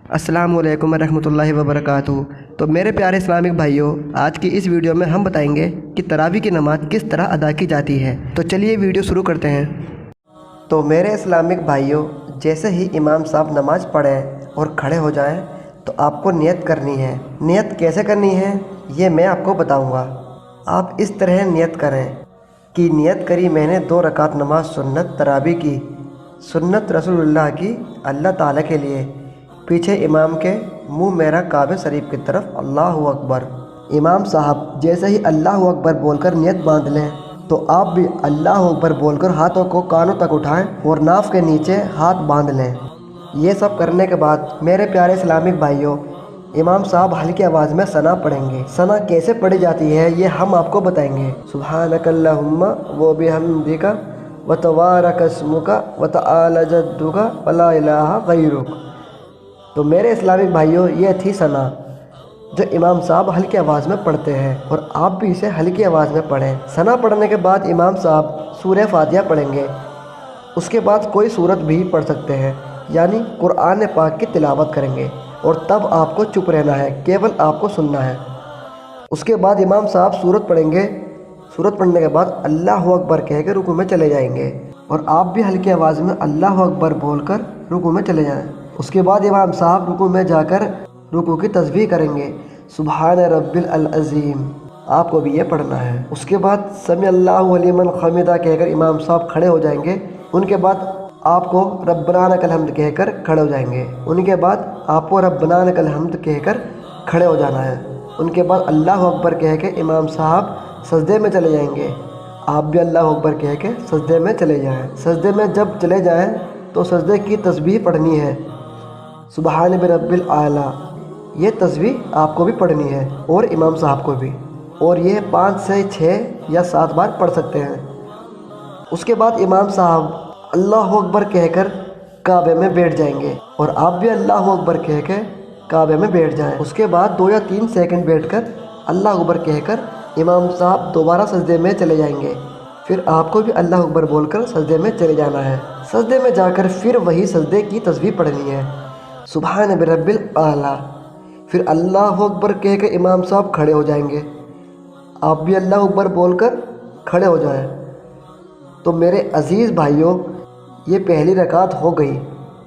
अस्सलाम वालेकुम रहमतुल्लाहि व बरकातुहू। तो मेरे प्यारे इस्लामिक भाइयों, आज की इस वीडियो में हम बताएंगे कि तरावी की नमाज़ किस तरह अदा की जाती है। तो चलिए वीडियो शुरू करते हैं। तो मेरे इस्लामिक भाइयों, जैसे ही इमाम साहब नमाज़ पढ़ें और खड़े हो जाएं तो आपको नियत करनी है। नियत कैसे करनी है ये मैं आपको बताऊंगा। आप इस तरह नियत करें कि नियत करी मैंने 2 रकात नमाज सुन्नत तरावी की, सुन्नत रसूलुल्लाह की, अल्लाह ताला के लिए। पीछे इमाम के मुंह मेरा काबे शरीफ की तरफ, अल्लाहु अकबर। इमाम साहब जैसे ही अल्लाहु अकबर बोलकर नियत बांध लें तो आप भी अल्लाहु अकबर बोलकर हाथों को कानों तक उठाएं और नाफ के नीचे हाथ बांध लें। ये सब करने के बाद मेरे प्यारे इस्लामिक भाइयों, इमाम साहब हल्की आवाज़ में सना पढ़ेंगे। सना कैसे पढ़ी जाती है ये हम आपको बताएंगे। सुब्हानकल्लाहुम्मा व बिहम्दिका व तबारक अस्मुका व तआला जद्दुका व ला इलाहा गैरुक। तो मेरे इस्लामिक भाइयों, ये थी सना जो इमाम साहब हल्की आवाज़ में पढ़ते हैं और आप भी इसे हल्की आवाज़ में पढ़ें। सना पढ़ने के बाद इमाम साहब सूरह फातिहा पढ़ेंगे। उसके बाद कोई सूरत भी पढ़ सकते हैं, यानी कुरान पाक की तिलावत करेंगे और तब आपको चुप रहना है, केवल आपको सुनना है। उसके बाद इमाम साहब सूरत पढ़ेंगे। सूरत पढ़ने के बाद अल्लाहु अकबर कह के रुकू में चले जाएंगे और आप भी हल्की आवाज़ में अल्लाहु अकबर बोलकर रुकू में चले जाएं। उसके बाद इमाम साहब रुकू में जाकर रुकू की तस्बीह करेंगे, सुभान रब्बिल अज़ीम। आपको भी ये पढ़ना है। उसके बाद समी अल्लाहु लिमन हमिदा कहकर इमाम साहब खड़े हो जाएंगे। उनके बाद आपको रब्बना लकल हम्द कहकर खड़े हो जाएंगे। उनके बाद आपको रब्बना लकल हम्द कहकर खड़े हो जाना है। उनके बाद अल्लाहु अकबर कह के इमाम साहब सजदे में चले जाएंगे। आप भी अल्लाहु अकबर कह के सजदे में चले जाएं। सजदे में जब चले जाएं तो सजदे की तस्बीह पढ़नी है, सुबहान रब्बिल आला। ये तस्बीह आपको भी पढ़नी है और इमाम साहब को भी, और ये 5 से 6 या 7 बार पढ़ सकते हैं। उसके बाद इमाम साहब अल्लाहु अकबर कहकर काबे में बैठ जाएंगे और आप भी अल्लाहु अकबर कह के काबे में बैठ जाएं। उसके बाद 2 या 3 सेकंड बैठकर अल्लाहु अकबर कहकर इमाम साहब दोबारा सजदे में चले जाएंगे। फिर आपको भी अल्लाहु अकबर बोलकर सजदे में चले जाना है। सजदे में जाकर फिर वही सजदे की तस्बीह पढ़नी है, सुभान रब्बिल आला। फिर अल्लाहु अकबर कह के इमाम साहब खड़े हो जाएंगे। आप भी अल्लाहु अकबर बोलकर खड़े हो जाएं। तो मेरे अज़ीज़ भाइयों, ये पहली रकात हो गई।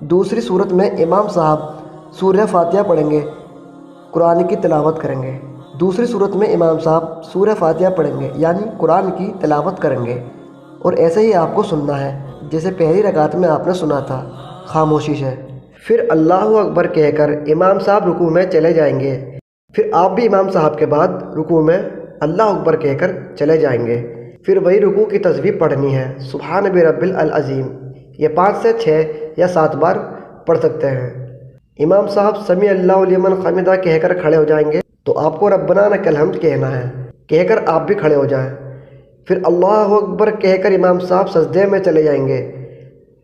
दूसरी सूरत में इमाम साहब सूरह फातिहा पढ़ेंगे, कुरान की तिलावत करेंगे। दूसरी सूरत में इमाम साहब सूरह फातिहा पढ़ेंगे, यानी कुरान की तिलावत करेंगे। और ऐसे ही आपको सुनना है जैसे पहली रकात में आपने सुना था, खामोशी से। फिर अल्लाहु अकबर कहकर इमाम साहब रुकू में चले जाएंगे। फिर आप भी इमाम साहब के बाद रुकू में अल्लाहु अकबर कहकर चले जाएंगे। फिर वही रुकू की तस्बीह पढ़नी है, सुभान रब्बिल अज़ीम। ये 5 से 6 या 7 बार पढ़ सकते हैं। इमाम साहब समी अल्लाहु लिमन हमिदा कहकर खड़े हो जाएंगे तो आपको रब्बना लकल हम्द कहना है, कहकर आप भी खड़े हो जाएं। फिर अल्लाहु अकबर कहकर इमाम साहब सजदे में चले जाएंगे।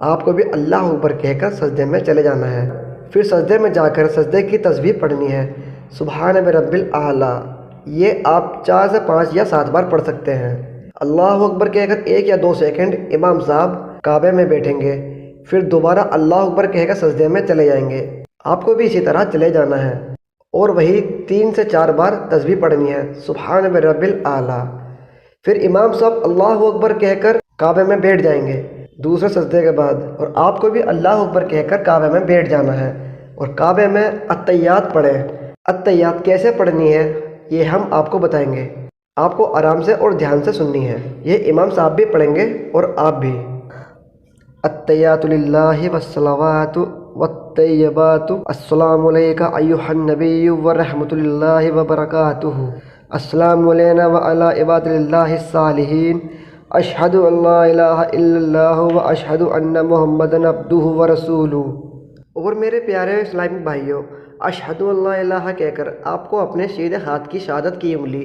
आपको भी अल्लाहु अकबर कहकर सजदे में चले जाना है। फिर सजदे में जाकर सजदे की तस्बीह पढ़नी है, सुभान रब्बिल आला। ये आप 4 से 5 या 7 बार पढ़ सकते हैं। अल्लाहु अकबर कहकर 1 या 2 सेकंड इमाम साहब काबे में बैठेंगे। फिर दोबारा अल्लाहु अकबर कहकर सजदे में चले जाएंगे। आपको भी इसी तरह चले जाना है और वही 3 से 4 बार तस्बीह पढ़नी है, सुभान रब्बिल आला। फिर इमाम साहब अल्लाहु अकबर कहकर काबे में बैठ जाएंगे दूसरे सजदे के बाद, और आपको भी अल्लाहु अकबर कहकर काबे में बैठ जाना है और काबे में अत्तहियात पढ़ें। अत्तहियात कैसे पढ़नी है ये हम आपको बताएंगे। आपको आराम से और ध्यान से सुननी है। ये इमाम साहब भी पढ़ेंगे और आप भी। अत्तहियातु लिल्लाहि वस्सलावातु वत्तय्यबातु अस्सलामु अलैका अय्युहन नबिय्यु व रहमतुल्लाहि व बरकातुहू अस्सलामु अलैना व अला इबादिल्लाहिस सालिहीन अशहदु अल्ला इलाहा इल्लल्लाहु व अशहदु अन्ना मुहम्मदन अब्दुहु व रसूलुहु। और मेरे प्यारे इस्लामिक भाइयों, अशहदु अल्ला इलाहा कहकर आपको अपने सीधे हाथ की शहादत की उंगली,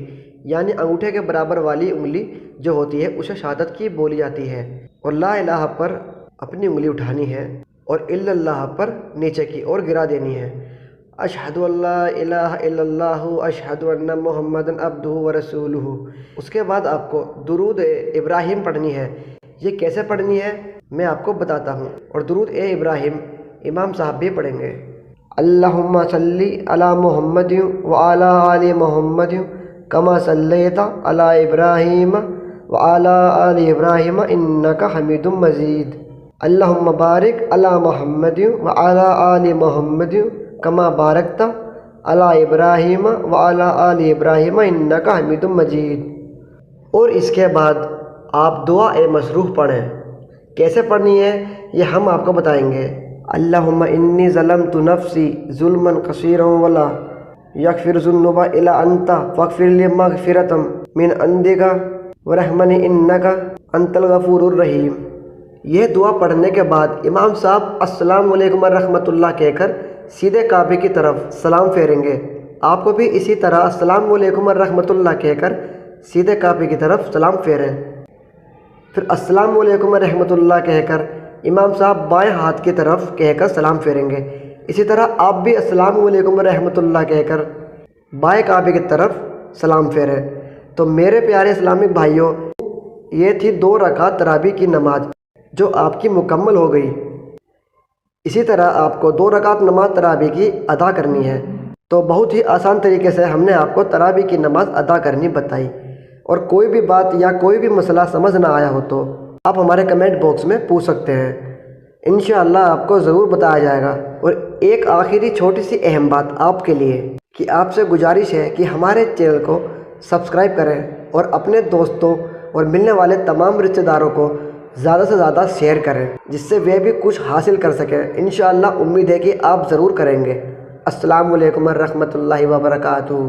यानी अंगूठे के बराबर वाली उंगली जो होती है उसे शहादत की बोली जाती है, और ला इलाहा पर अपनी उंगली उठानी है और इल्लल्लाह पर नीचे की ओर गिरा देनी है। अशहदु अल्ला इलाहा इल्लल्लाहु अशहदु अन्ना मुहम्मदन अब्दुहु व रसूलुहु। उसके बाद आपको दुरूद इब्राहिम पढ़नी है। ये कैसे पढ़नी है मैं आपको बताता हूँ। और दुरूद इब्राहिम इमाम साहब भी पढ़ेंगे। اللہم صلی علی محمد وعلی آل محمد کما صلیت علی ابراہیم وعلی آل ابراہیم انک حمید مجید۔ اللہم بارک علی محمد وعلی آل محمد کما بارکت علی ابراہیم وعلی آل ابراہیم انک حمید مجید۔ اور اس کے بعد آپ دعا مشروح پڑھیں۔ کیسے پڑھنی ہے یہ ہم آپ کو بتائیں گے۔ اللہم انی ظلمت نفسی ظلما کثیرا ولا یغفر الذنوب الا انت فاغفر لی مغفرۃ من عندک ورحمنی انک انت الغفور الرحیم۔ یہ دعا پڑھنے کے بعد امام صاحب السلام علیکم ورحمۃ اللہ کہہ کر سیدھے کعبے کی طرف سلام پھیریں گے۔ آپ کو بھی اسی طرح السلام علیکم ورحمۃ اللہ کہہ کر سیدھے کعبے کی طرف سلام پھیریں۔ پھر السلام علیکم ورحمۃ اللہ کہہ کر امام صاحب بائیں ہاتھ کی طرف کہہ کر سلام پھیریں گے۔ اسی طرح آپ بھی السلام علیکم ورحمۃ اللہ کہہ کر بائیں کعبے کی طرف سلام پھیریں۔ تو میرے پیارے اسلامک بھائیوں، یہ تھی 2 رکعت تراویح کی نماز جو آپ کی مکمل ہو گئی۔ اسی طرح آپ کو 2 رکعت نماز تراویح کی ادا کرنی ہے۔ تو بہت ہی آسان طریقے سے ہم نے آپ کو تراویح کی نماز ادا کرنی بتائی۔ اور کوئی بھی بات یا کوئی بھی مسئلہ سمجھ نہ آیا ہو تو آپ ہمارے کمنٹ باکس میں پوچھ سکتے ہیں، انشاءاللہ آپ کو ضرور بتایا جائے گا۔ اور ایک آخری چھوٹی سی اہم بات آپ کے لیے کہ آپ سے گزارش ہے کہ ہمارے چینل کو سبسکرائب کریں اور اپنے دوستوں اور ملنے والے تمام رشتہ داروں کو زیادہ سے زیادہ شیئر کریں، جس سے وہ بھی کچھ حاصل کر سکیں۔ انشاءاللہ امید ہے کہ آپ ضرور کریں گے۔ السلام علیکم ورحمۃ اللہ وبرکاتہ۔